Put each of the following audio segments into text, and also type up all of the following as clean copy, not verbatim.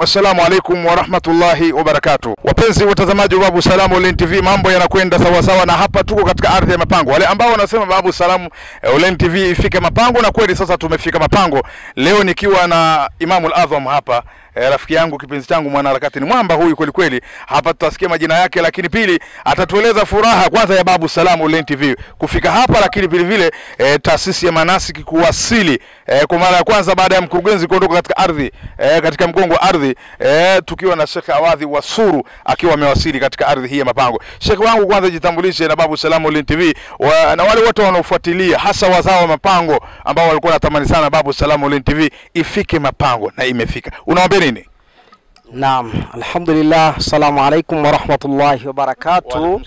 Assalamu alaikum wa rahmatullahi wa barakatuh. Wapenzi watazamaji wa Babu Salam Online TV, mambo yanakwenda sawa sawa, na hapa tuko katika ardhi ya Mapango. Wale ambao wanasema Babu Salam Online TV ifike Mapango, na kweli sasa tumefika Mapango. Leo nikiwa na Imamul Adham hapa, rafiki yangu, kipenzi changu, mwana harakati, ni mwamba huyu kweli kweli. Hapa tutasikia majina yake, lakini pili atatueleza furaha kwanza ya Babu Salam Online TV kufika hapa, lakini vile vile taasisi ya manasiki kuwasili kwa mara ya kwanza baada ya mkurugenzi kuondoka katika ardhi, katika mgongo wa ardhi, tukiwa na Sheikh Awadhi Wasuru akiwa amewasili katika ardhi hii ya Mapango. Sheikh wangu, kwanza jitambulishe na Babu Salam Online TV na wale wote wanaofuatilia, hasa wazao wa Mapango ambao walikuwa wanatamani sana Babu Salam Online TV ifike Mapango, na imefika. Unaomba nini? Naam, alhamdulillah, assalamu alaikum wa rahmatullahi wa barakatuh.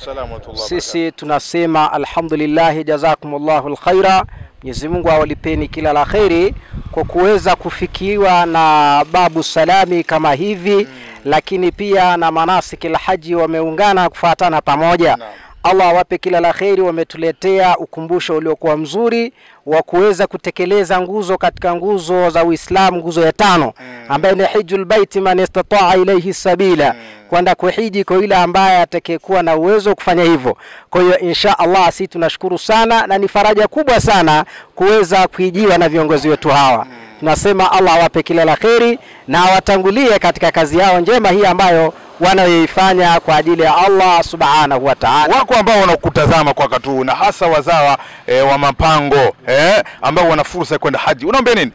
Sisi tunasema alhamdulillah, jazakumullahu alkhaira. Mwenyezi Mungu awalipeni kila la khairi kwa kuweza kufikiwa na Babu Salami kama hivi, lakini pia na manasiki la haji wameungana kufuatana pamoja. Allah wape kila la khairi, wametuletea ukumbusho uliokuwa mzuri wa kuweza kutekeleza nguzo katika nguzo za Uislamu, nguzo ya 5 ambayo ni hijjul baiti man istata'a ilayhi sabila, kwenda kuhiji kwa yule ambaye atakayekuwa na uwezo kufanya hivyo. Kwa hiyo insha Allah sisi tunashukuru sana, na ni faraja kubwa sana kuweza kuijiwa na viongozi wetu hawa. Tunasema Allah wape kila la khairi na watangulie katika kazi yao njema hii ambayo wanayoifanya kwa ajili ya Allah subhanahu wa ta'ala. Wako ambao wanakutazama kwa wakati huu, na hasa wazawa wa Mapango ambao wana fursa ya kwenda haji, unaomba nini?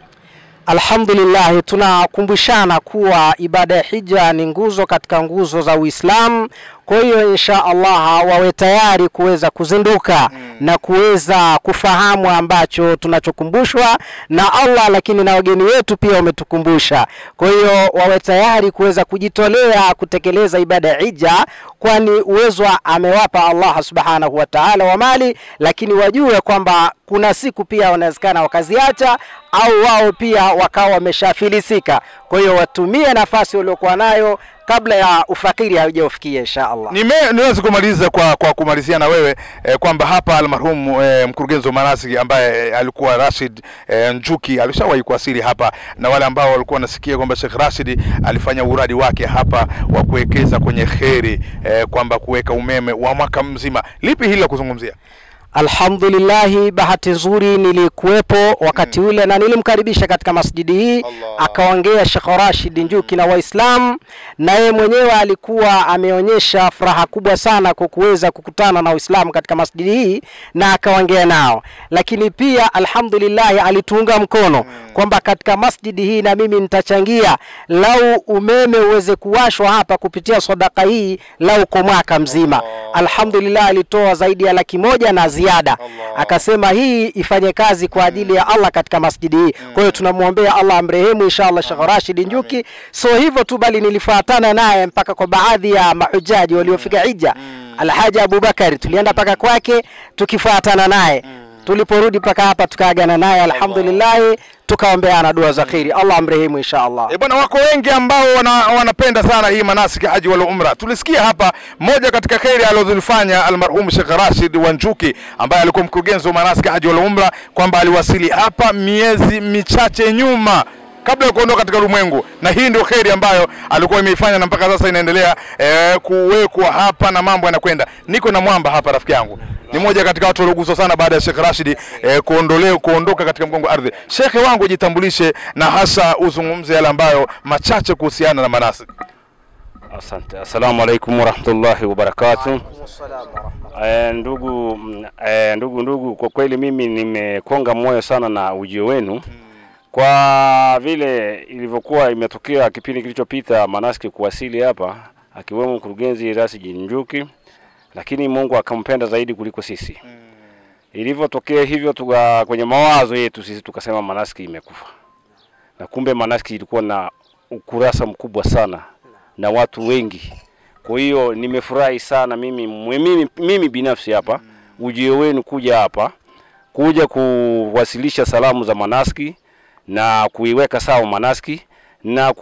Alhamdulillah, tunakumbushana kuwa ibada ya hija ni nguzo katika nguzo za Uislamu. Kwa hiyo insha Allah wawe tayari kuweza kuzinduka na kuweza kufahamu ambacho tunachokumbushwa na Allah, lakini na wageni wetu pia wametukumbusha. Kwa hiyo wawe tayari kuweza kujitolea kutekeleza ibada ya hija, kwani uwezo amewapa Allah subhanahu wa ta'ala wa mali, lakini wajue kwamba kuna siku pia wanawezekana wakaziacha au wao pia wakawa wameshafilisika. Kwa hiyo watumie nafasi waliokuwa nayo kabla ya ufakiri haujafikia insha Allah. Niweze kumaliza kwa kumalizia na wewe kwamba hapa almarhum mkurugenzi wa manasiki ambaye alikuwa Rashid Njuki alishawahi kuasili hapa, na wale ambao walikuwa nasikia kwamba Sheikh Rashid alifanya uradi wake hapa wa kuwekeza kwenye khairi, kwamba kuweka umeme wa mwaka mzima. Lipi hili la kuzungumzia? Alhamdulillah, bahati nzuri nilikuwepo wakati ule na nilimkaribisha katika masjidi hii. Akaongea Sheikh Rashid Njuki na Waislamu, na yeye mwenyewe alikuwa ameonyesha furaha kubwa sana kwa kuweza kukutana na Waislamu katika masjidi hii na akaongea nao. Lakini pia alhamdulillah alituunga mkono kwamba katika masjidi hii na mimi nitachangia lau umeme uweze kuwashwa hapa kupitia sadaka hii lau kwa mwaka mzima. Alhamdulillah, alitoa zaidi ya 100,000 na ziada. Akasema hii ifanye kazi kwa ajili ya Allah katika masjidi hii. Kwa hiyo tunamuombea Allah amrehemu inshallah Sheikh Rashid Njuki. So hivyo tu, bali nilifuatana naye mpaka kwa baadhi ya mahujaji waliofika hija. Alhaji Abubakar tulienda paka kwake tukifuatana naye. Tuliporudi paka hapa tukaagana naye, alhamdulillah, tukaombeana dua za khairi. Allah amrehemu inshallah. Bwana, wako wengi ambao wanapenda sana hii manasiki haji wala umra. Tulisikia hapa moja katika khairi alizofanya almarhum Sheikh Rashid Njuki ambaye alikuwa mkurugenzi wa manasiki haji wala umra, kwamba aliwasili hapa miezi michache nyuma kabla ya kuondoka katika ulimwengu, na hii ndio khairi ambayo alikuwa ameifanya na mpaka sasa inaendelea kuwekwa hapa na mambo yanakwenda. Niko na mwamba hapa, rafiki yangu, ni moja katika watu walioguswa sana baada ya Sheikh Rashid kuondoka katika mgongo ardhi. Sheikh wangu, jitambulishe na hasa uzungumze yale ambayo machache kuhusiana na manasik. Asante. Assalamu alaikum wa rahmatullahi wa barakatuh. Ndugu, kwa kweli mimi nimekonga moyo sana na ujio wenu, kwa vile ilivyokuwa imetokea kipindi kilichopita manasiki kuwasili hapa, akiwemo mkurugenzi Rashid Njuki, lakini Mungu akampenda zaidi kuliko sisi. Ilivyotokea hivyo kwenye mawazo yetu sisi tukasema manasiki imekufa, na kumbe manasiki ilikuwa na ukurasa mkubwa sana na watu wengi. Kwa hiyo nimefurahi sana mimi binafsi hapa ujio wenu kuja hapa, kuja kuwasilisha salamu za manasiki na kuiweka sawa manasiki na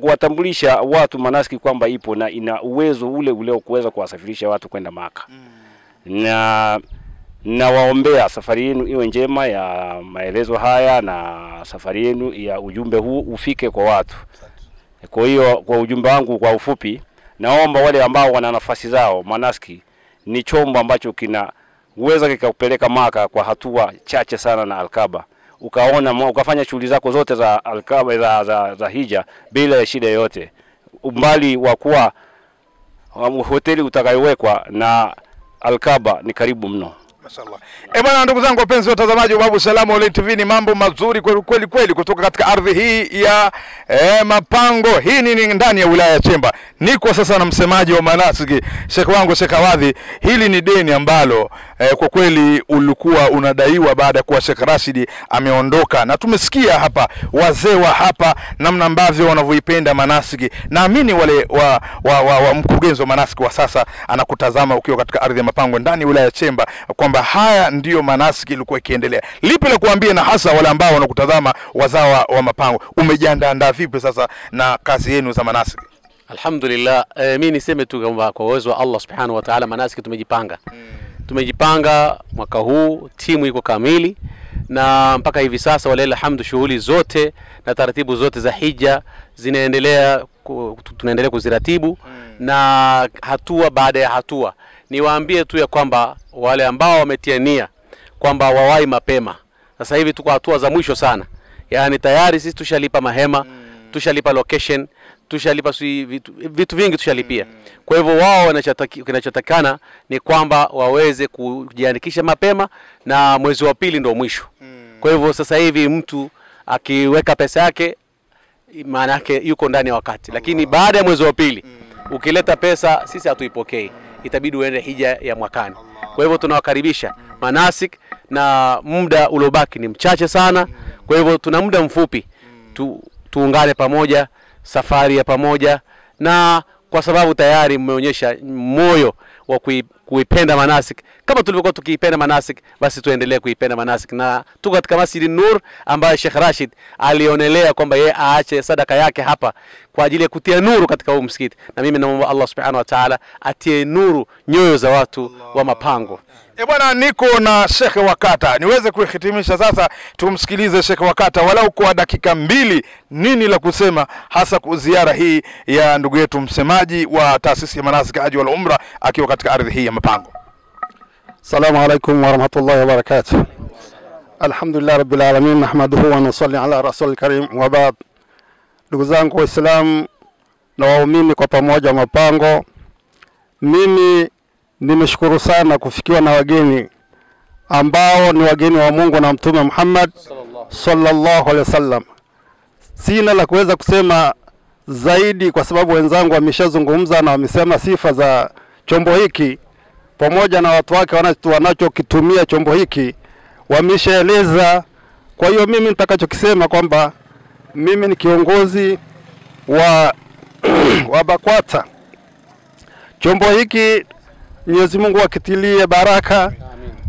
kuwatambulisha watu manasiki kwamba ipo na ina uwezo ule kuweza kuwasafirisha watu kwenda Maka. Na waombea safari yenu iwe njema ya maelezo haya, na safari yenu ya ujumbe huu ufike kwa watu. Kwa hiyo kwa ujumbe wangu kwa ufupi, naomba wale ambao wana nafasi zao, manaski ni chombo ambacho kinaweza kikakupeleka Maka kwa hatua chache sana na Al-Kaaba. Ukaona ukafanya shughuli zako zote za Al-Kaaba za hija bila ya shida yoyote. Umbali wa kuwa hoteli utakayowekwa na Al-Kaaba ni karibu mno. Mashallah. Bwana, ndugu zangu wapenzi watazamaji wa Babu Salam Online TV, ni mambo mazuri kweli kutoka katika ardhi hii ya Mapango. Hii ni ndani ya wilaya ya Chemba. Niko sasa na msemaji wa manasiki, Sheikh wangu Sheikh Awadhi. Hili ni deni ambalo kwa kweli ulikuwa unadaiwa baada ya kuwa Sheikh Rashid ameondoka, na tumesikia hapa wazee wa hapa namna ambavyo wanavyoipenda manasiki. Naamini wale wa mkurugenzi wa manasiki wa sasa anakutazama ukiwa katika ardhi ya Mapango ndani ya wilaya ya Chemba, kwamba haya ndiyo manasiki ilikuwa ikiendelea. Lipi la kuambia, na hasa wale ambao wanakutazama wazawa wa Mapango, umejiandaa vipi sasa na kazi yenu za manasiki? Alhamdulillah, mimi niseme tu kwamba kwa uwezo wa Allah Subhanahu wa Ta'ala manasiki tumejipanga. Tumejipanga mwaka huu, timu iko kamili, na mpaka hivi sasa wale alhamdu shughuli zote na taratibu zote za hija zinaendelea, tunaendelea kuziratibu na hatua baada ya hatua. Niwaambie tu ya kwamba wale ambao wametia nia kwamba wawai mapema, sasa hivi tuko hatua za mwisho sana. Yaani tayari sisi tushalipa mahema, tushalipa location, tushalipa vitu vingi tushalipia. Kwa hivyo wao kinachotakana ni kwamba waweze kujiandikisha mapema, na mwezi wa pili ndio mwisho. Kwa hivyo sasa hivi mtu akiweka pesa yake maana yake yuko ndani ya wakati. Lakini baada ya mwezi wa pili ukileta pesa sisi hatuipokei, itabidi uende hija ya mwakani. Kwa hivyo tunawakaribisha manasik, na muda uliobaki ni mchache sana. Kwa hivyo tuna muda mfupi tuungane pamoja, safari ya pamoja, na kwa sababu tayari mmeonyesha moyo wa kuipenda manasik kama tulivyokuwa tukiipenda manasik, basi tuendelee kuipenda manasik. Na tuko katika Masjid Nur ambaye Sheikh Rashid alionelea kwamba yeye aache sadaka yake hapa kwa ajili ya kutia nuru katika huu msikiti, na mimi naomba Allah Subhanahu wa Ta'ala atie nuru nyoyo za watu wa Mapango. Bwana, niko na Sheikh Wakata, niweze kuhitimisha sasa. Tumsikilize Sheikh Wakata walau kwa dakika 2, nini la kusema hasa kwa ziara hii ya ndugu yetu msemaji wa taasisi ya manasik haji wal umra akiwa katika ardhi hii ya Mapango. Assalamu alaykum wa rahmatullahi wa barakatuh. Alhamdulillah rabbil alamin, nahmaduhu wa nusalli ala rasulil karim, wa ba'd. Ndugu zangu Waislamu na waumini kwa pamoja Mapango, mimi nimeshukuru sana kufikiwa na wageni ambao ni wageni wa Mungu na Mtume Muhammad sallallahu alaihi wasallam. Sina la kuweza kusema zaidi kwa sababu wenzangu wameshazungumza na wamesema sifa za chombo hiki pamoja na watu wake wanachokitumia chombo hiki wameshaeleza. Kwa hiyo mimi nitakachokisema kwamba mimi ni kiongozi wa BAKWATA. Chombo hiki Mwenyezi Mungu akitilie baraka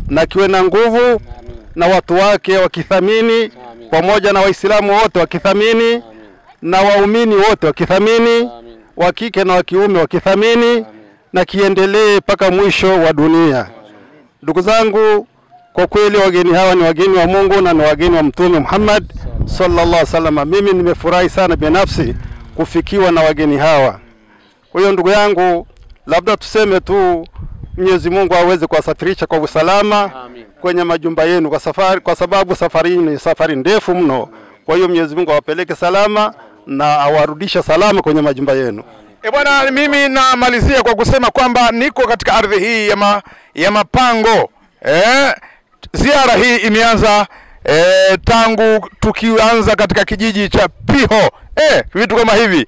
na kiwe na nguvu, na watu wake wakithamini, pamoja na Waislamu wote wakithamini, na waumini wote wakithamini, wa kike na wa kiume wakithamini, na kiendelee mpaka mwisho wa dunia. Ndugu zangu, kwa kweli wageni hawa ni wageni wa Mungu na ni wageni wa Mtume Muhammad sallallahu alaihi wasallam. Mimi nimefurahi sana binafsi kufikiwa na wageni hawa. Kwa hiyo ndugu yangu, labda tuseme tu Mwenyezi Mungu aweze kuwasafirisha kwa usalama kwenye majumba yenu kwa sababu safari ni safari ndefu mno. Kwa hiyo Mwenyezi Mungu awapeleke salama na awarudishe salama kwenye majumba yenu. Bwana, mimi namalizia kwa kusema kwamba niko katika ardhi hii ya Mapango. Ziara hii imeanza tangu tukianza katika kijiji cha Piho, vitu kama hivi.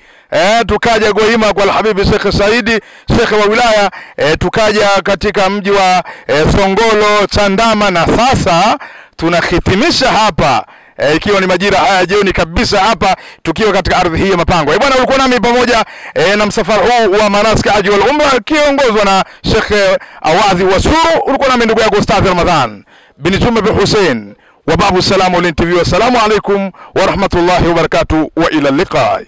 Tukaja Goima kwa Alhabibi Sheikh Saidi, Sheikh wa wilaya, tukaja katika mji wa Songolo, Chandama, na sasa tunahitimisha hapa ikiwa ni majira haya jioni kabisa hapa tukiwa katika ardhi hii ya Mapango. Bwana, ulikuwa nami pamoja na msafara huu wa manasik haji wal umra kiongozwa na Sheikh Awadhi Wasuru. Ulikuwa nami ndugu yako Ustadh Ramadhan bin Juma bin Hussein wa Babu Salam Online TV. Assalamu alaikum wa rahmatullahi wa barakatuh wa ila liqa.